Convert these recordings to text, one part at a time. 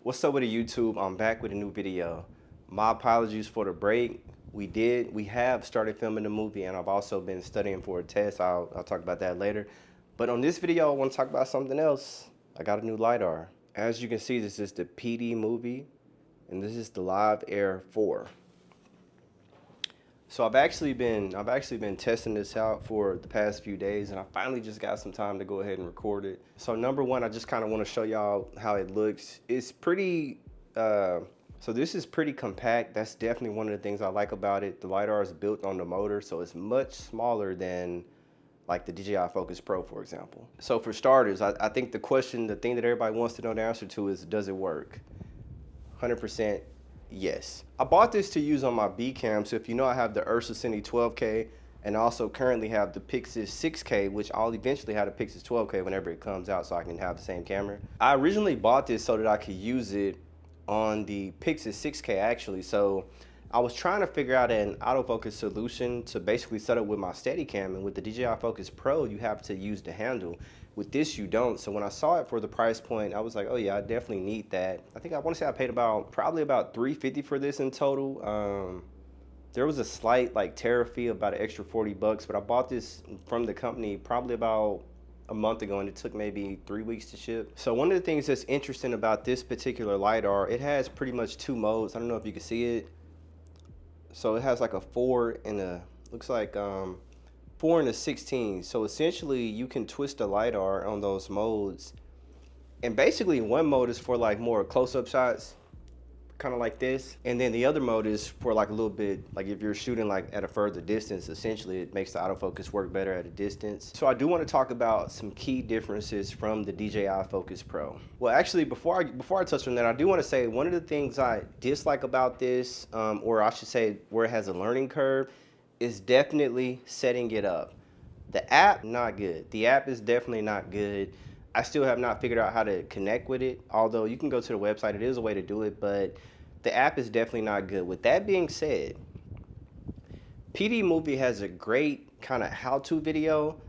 What's up with the YouTube? I'm back with a new video. My apologies for the break. We have started filming the movie, and I've also been studying for a test. I'll talk about that later. But on this video, I want to talk about something else. I got a new Lidar. As you can see, this is the PDMovie, and this is the Live Air 4. So I've actually been testing this out for the past few days, and I finally just got some time to go ahead and record it. So number one, I just kind of want to show y'all how it looks. It's pretty, so this is pretty compact. That's definitely one of the things I like about it. The Lidar is built on the motor, so it's much smaller than like the DJI Focus Pro, for example. So for starters, I think the thing that everybody wants to know the answer to is, does it work? 100%. Yes. I bought this to use on my B cam. So if you know, I have the Cine 12K and also currently have the Pyxis 6K, which I'll eventually have the Pyxis 12K whenever it comes out so I can have the same camera. I originally bought this so that I could use it on the Pyxis 6K actually. So I was trying to figure out an autofocus solution to basically set up with my Steadicam, and with the DJI Focus Pro, you have to use the handle. With this, you don't. So when I saw it for the price point, I was like, oh yeah, I definitely need that. I want to say I paid probably about $350 for this in total. There was a slight like tariff fee, about an extra $40, but I bought this from the company probably about a month ago, and it took maybe 3 weeks to ship. So one of the things that's interesting about this particular Lidar, it has pretty much two modes. I don't know if you can see it. So it has like a 4 and a, looks like 4 and a 16. So essentially you can twist the Lidar on those modes. And basically one mode is for like more close-up shots, kind of like this. And then the other mode is for like a little bit, like if you're shooting like at a further distance, essentially it makes the autofocus work better at a distance. So I do want to talk about some key differences from the DJI Focus Pro. Well, actually, before I touch on that, I do want to say one of the things I dislike about this, or I should say where it has a learning curve, is definitely setting it up. The app, not good. The app is definitely not good. I still have not figured out how to connect with it, although you can go to the website. It is a way to do it, but the app is definitely not good. With that being said, PDMovie has a great kind of how-to video,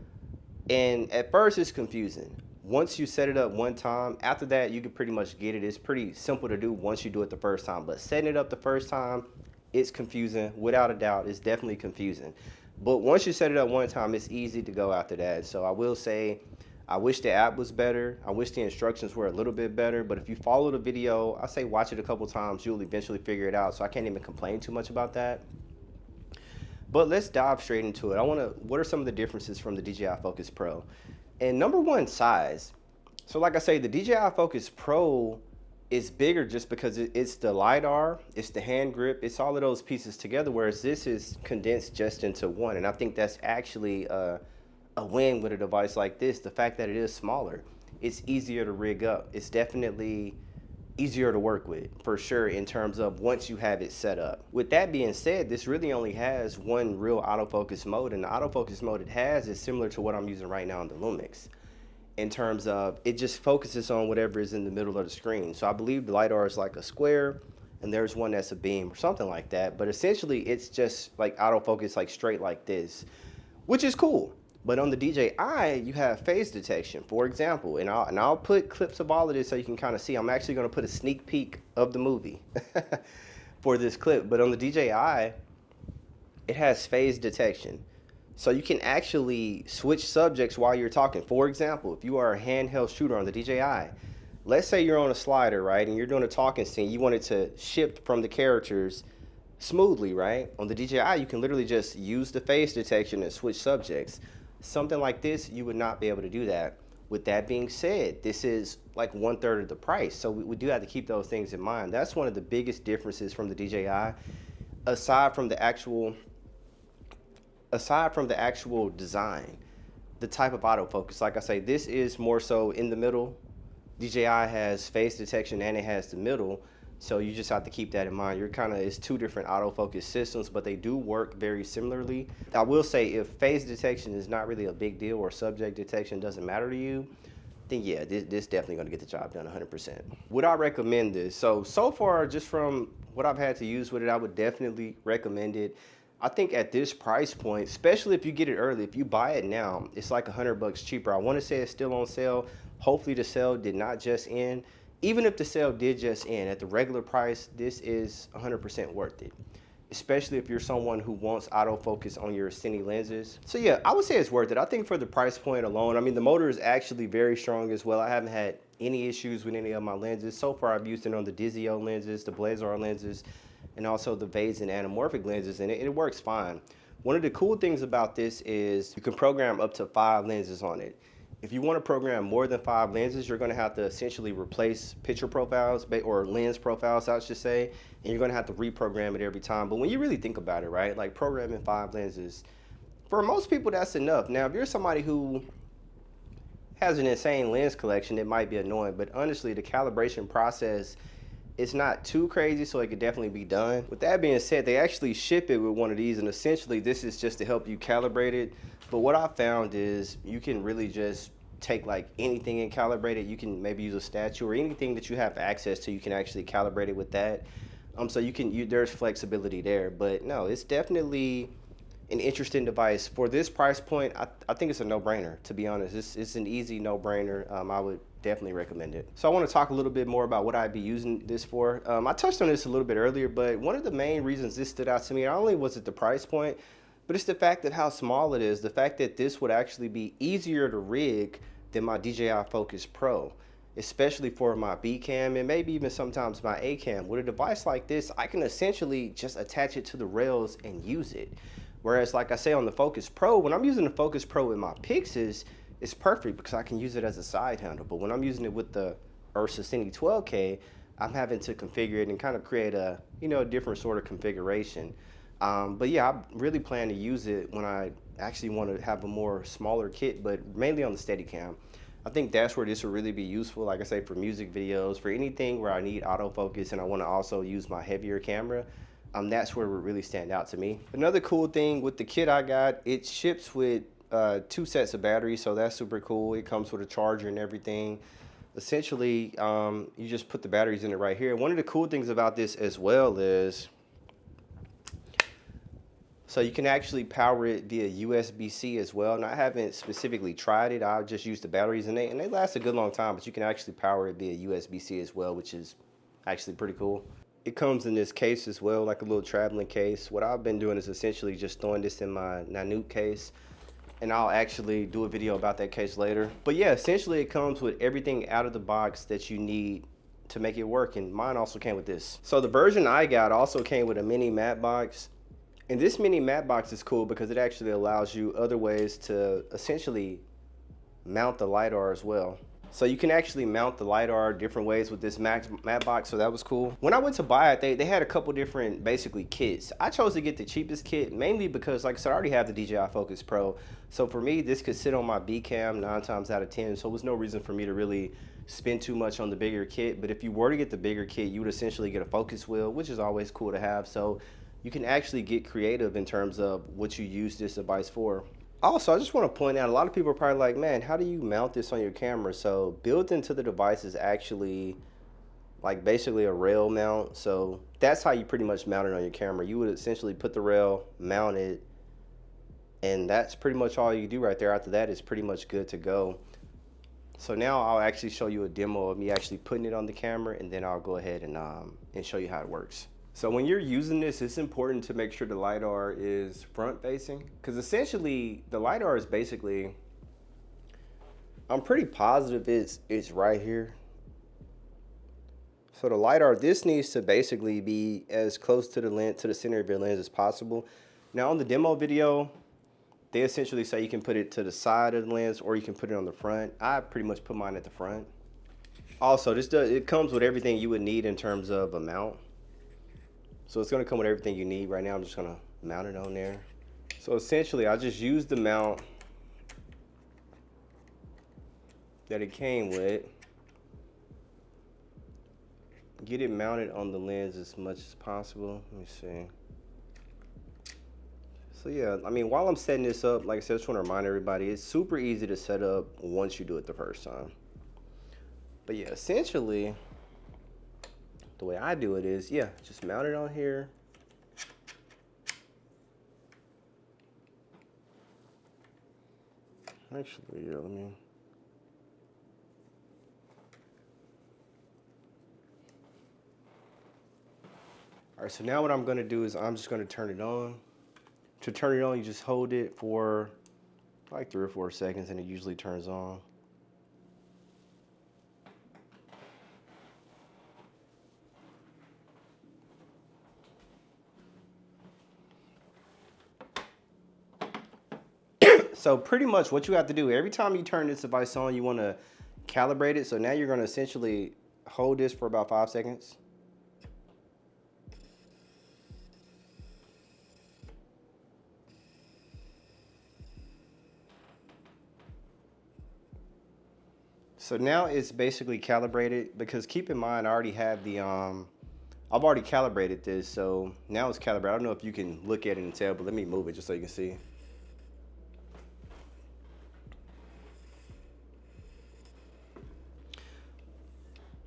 and at first it's confusing. Once you set it up one time, after that you can pretty much get it. It's pretty simple to do once you do it the first time, but setting it up the first time, it's confusing. Without a doubt, it's definitely confusing. But once you set it up one time, it's easy to go after that. So I will say, I wish the app was better. I wish the instructions were a little bit better, but if you follow the video, I say watch it a couple times, you'll eventually figure it out. So I can't even complain too much about that. But let's dive straight into it. What are some of the differences from the DJI Focus Pro? And number one, size. So like I say, the DJI Focus Pro is bigger just because it's the Lidar, it's the hand grip, it's all of those pieces together, whereas this is condensed just into one. And I think that's actually a win with a device like this. The fact that it is smaller, it's easier to rig up. It's definitely easier to work with, for sure, in terms of once you have it set up. With that being said, this really only has one real autofocus mode, and the autofocus mode it has is similar to what I'm using right now in the Lumix, in terms of it just focuses on whatever is in the middle of the screen. So I believe the Lidar is like a square, and there's one that's a beam or something like that, but essentially it's just like autofocus like straight like this, which is cool. But on the DJI, you have phase detection, for example, and I'll put clips of all of this so you can kind of see. I'm actually going to put a sneak peek of the movie for this clip. But on the DJI, it has phase detection. So you can actually switch subjects while you're talking. For example, if you are a handheld shooter on the DJI, let's say you're on a slider, right, and you're doing a talking scene, you want it to shift from the characters smoothly, right? On the DJI, you can literally just use the phase detection and switch subjects. Something like this, you would not be able to do that. With that being said, this is like 1/3 of the price. So we do have to keep those things in mind. That's one of the biggest differences from the DJI, aside from the actual design, the type of autofocus. Like I say, this is more so in the middle. DJI has phase detection and it has the middle. So you just have to keep that in mind. It's two different autofocus systems, but they do work very similarly. I will say, if phase detection is not really a big deal, or subject detection doesn't matter to you, then yeah, this definitely gonna get the job done 100%. Would I recommend this? So far, just from what I've had to use with it, I would definitely recommend it. I think at this price point, especially if you get it early, if you buy it now, it's like $100 cheaper. I wanna say it's still on sale. Hopefully the sale did not just end. even if the sale did just end at the regular price, this is 100% worth it, especially if you're someone who wants autofocus on your Cine lenses. So yeah, I would say it's worth it. I think for the price point alone, I mean, the motor is actually very strong as well. I haven't had any issues with any of my lenses. So far, I've used it on the Dizio lenses, the Blazar lenses, and also the Vase and anamorphic lenses, and it works fine. One of the cool things about this is you can program up to 5 lenses on it. If you want to program more than 5 lenses, you're going to have to essentially replace picture profiles, or lens profiles, I should say, and you're going to have to reprogram it every time. But when you really think about it, right, like programming 5 lenses, for most people, that's enough. Now, if you're somebody who has an insane lens collection, it might be annoying, but honestly, the calibration process, it's not too crazy, so it could definitely be done. With that being said, they actually ship it with one of these, and essentially this is just to help you calibrate it. But what I found is you can really just take like anything and calibrate it. You can maybe use a statue or anything that you have access to, you can actually calibrate it with that. So there's flexibility there, but no, it's definitely an interesting device. For this price point, I think it's a no-brainer, to be honest. It's an easy no-brainer. I would definitely recommend it. So I want to talk a little bit more about what I'd be using this for. I touched on this a little bit earlier, but one of the main reasons this stood out to me, not only was it the price point, but it's the fact that how small it is, the fact that this would actually be easier to rig than my DJI Focus Pro, especially for my B cam and maybe even sometimes my A cam. With a device like this, I can essentially just attach it to the rails and use it. Whereas, like I say, on the Focus Pro, when I'm using the Focus Pro with my Pyxis, it's perfect because I can use it as a side handle. But when I'm using it with the Ursa Cine 12K, I'm having to configure it and kind of create a, different sort of configuration. But yeah, I really plan to use it when I actually want to have a more smaller kit, but mainly on the Steadicam. I think that's where this will really be useful, like I say, for music videos, for anything where I need autofocus and I want to also use my heavier camera. That's where it would really stand out to me. Another cool thing with the kit I got, it ships with 2 sets of batteries, so that's super cool. It comes with a charger and everything. Essentially, you just put the batteries in it right here. One of the cool things about this as well is, so you can actually power it via USB-C as well. And I haven't specifically tried it. I just used the batteries and they last a good long time, but you can actually power it via USB-C as well, which is actually pretty cool. It comes in this case as well, like a little traveling case. What I've been doing is essentially just throwing this in my Nanook case, and I'll actually do a video about that case later. But yeah, essentially it comes with everything out of the box that you need to make it work, and mine also came with this. So the version I got also came with a mini matte box. And this mini matte box is cool because it actually allows you other ways to essentially mount the Lidar as well. So you can actually mount the Lidar different ways with this matte box, so that was cool. When I went to buy it, they had a couple different basically kits. I chose to get the cheapest kit mainly because, like I said, I already have the DJI Focus Pro. So for me, this could sit on my B cam 9 times out of 10, so there was no reason for me to really spend too much on the bigger kit. But if you were to get the bigger kit, you would essentially get a focus wheel, which is always cool to have. So you can actually get creative in terms of what you use this device for. Also, I just want to point out, a lot of people are probably like, man, how do you mount this on your camera? So built into the device is actually like basically a rail mount. So that's how you pretty much mount it on your camera. You would essentially put the rail, mount it, and that's pretty much all you do right there. After that, it's pretty much good to go. So now I'll actually show you a demo of me actually putting it on the camera, and then I'll go ahead and show you how it works. So when you're using this, it's important to make sure the Lidar is front facing, because essentially the Lidar is basically, I'm pretty positive it's right here. So the Lidar, this needs to basically be as close to the lens, to the center of your lens as possible. Now on the demo video, they essentially say you can put it to the side of the lens or you can put it on the front. I pretty much put mine at the front. Also, it comes with everything you would need in terms of a mount. So it's gonna come with everything you need. Right now I'm just gonna mount it on there. So essentially I just used the mount that it came with. Get it mounted on the lens as much as possible. Let me see. So yeah, I mean, while I'm setting this up, like I said, I just wanna remind everybody, it's super easy to set up once you do it the first time. But yeah, essentially, the way I do it is, yeah, just mount it on here. Actually, yeah, let me. All right, so now what I'm gonna do is I'm just gonna turn it on. To turn it on, you just hold it for like 3 or 4 seconds and it usually turns on. So pretty much what you have to do, every time you turn this device on, you wanna calibrate it. So now you're gonna essentially hold this for about 5 seconds. So now it's basically calibrated, because keep in mind I already have the I've already calibrated this, so now it's calibrated. I don't know if you can look at it and tell, but let me move it just so you can see.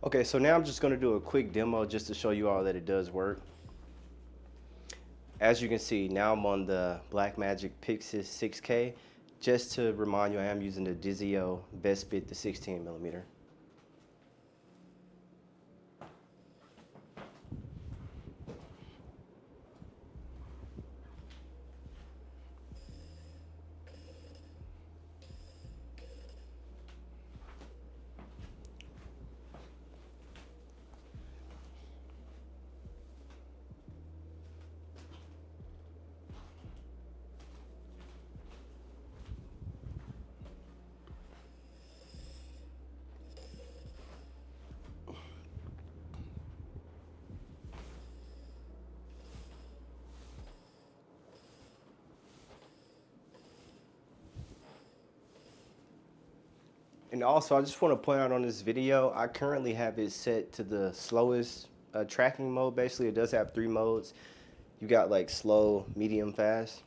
Okay, so now I'm just gonna do a quick demo just to show you all that it does work. As you can see, now I'm on the Blackmagic Pyxis 6K. Just to remind you, I am using the DJI Vespid, the 16mm. And also, I just want to point out on this video, I currently have it set to the slowest tracking mode. Basically, it does have 3 modes. You got like slow, medium, fast.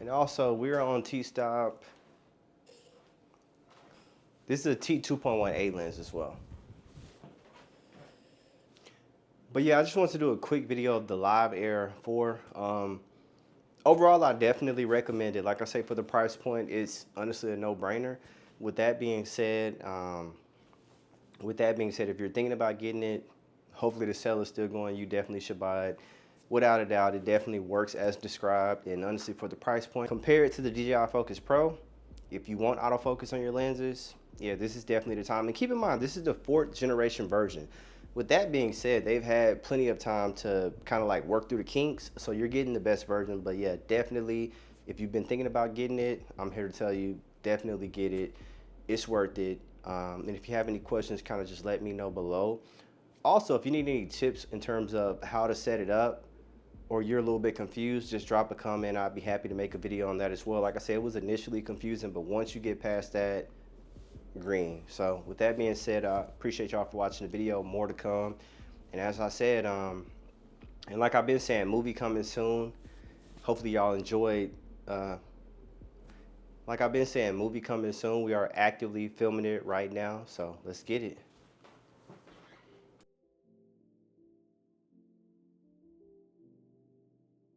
And also, we're on T-stop. This is a T2.18 lens as well. But yeah, I just wanted to do a quick video of the Live Air 4. Overall, I definitely recommend it. Like I say, for the price point, it's honestly a no-brainer. With that being said, if you're thinking about getting it, hopefully the sale is still going. You definitely should buy it. Without a doubt, it definitely works as described. And honestly, for the price point, compare it to the DJI Focus Pro. If you want autofocus on your lenses, yeah, this is definitely the time. And keep in mind, this is the 4th generation version. With that being said, they've had plenty of time to kind of like work through the kinks, so you're getting the best version. But yeah, definitely, if you've been thinking about getting it, I'm here to tell you, definitely get it. It's worth it. And if you have any questions, kind of just let me know below. Also, if you need any tips in terms of how to set it up, or you're a little bit confused, just drop a comment. I'd be happy to make a video on that as well. Like I said, it was initially confusing, but once you get past that, green. So with that being said, I appreciate y'all for watching the video. More to come. And as I said, and like I've been saying, movie coming soon. Hopefully y'all enjoyed. Like I've been saying, movie coming soon. We are actively filming it right now, so let's get it.